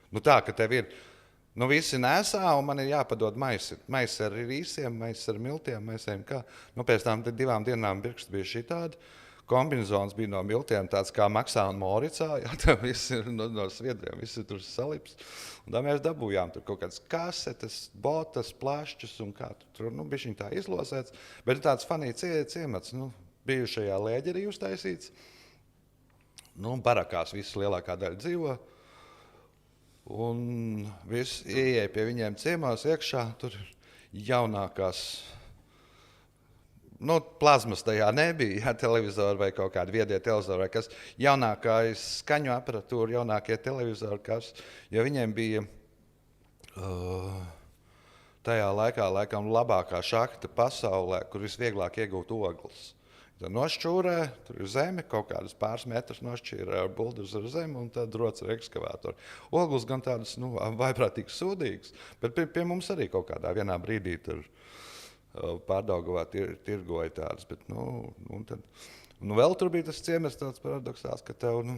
Nu tā, ka tev ir, nu visi nesā, un man ir jāpadod maisi. Maisi ar rīsiem, maisi ar miltiem, maisiem kā. Nu pēc tam 2 dienām pirksti bija šitādi. Kombinizons bija no miltiem, tāds kā Maksā un Moricā. Jā, tam viss ir no sviedriem, viss ir tur salips. Un tā mēs dabūjām tur kaut kādas kasetes, botas, plašķus un kā tur, nu, bišķiņ tā izlosēts. Bet ir tāds fanī ciemats, nu, bijušajā Lēģerī uztaisīts. Nu, barakās visas lielākā daļa dzīvo. Un viss ieeja pie viņiem ciemās iekšā, tur jaunākās. Nu, plazmas tajā nebija, ja, televizori vai kaut kādi viedie televizori, vai kas jaunākais skaņu aparatūra, jaunākie televizori, kas, jo viņiem bija tajā laikā laikam labākā šahta pasaulē, kur visvieglāk iegūt ogles. Tad nošķūrē, tur ir zeme, kaut kādas pāris metrus nošķīrē ar buldurus ar zemi un tad roc ar ekskavātoru. Ogles gan tādas, nu, vaiprātīgi sūdīgas, bet pie mums arī kaut kādā vienā brīdī tur Pārdaugavā tirgoja tādas, bet, nu, tad, nu, vēl tur bija tas ciemats tāds paradoksāls, ka tev, nu,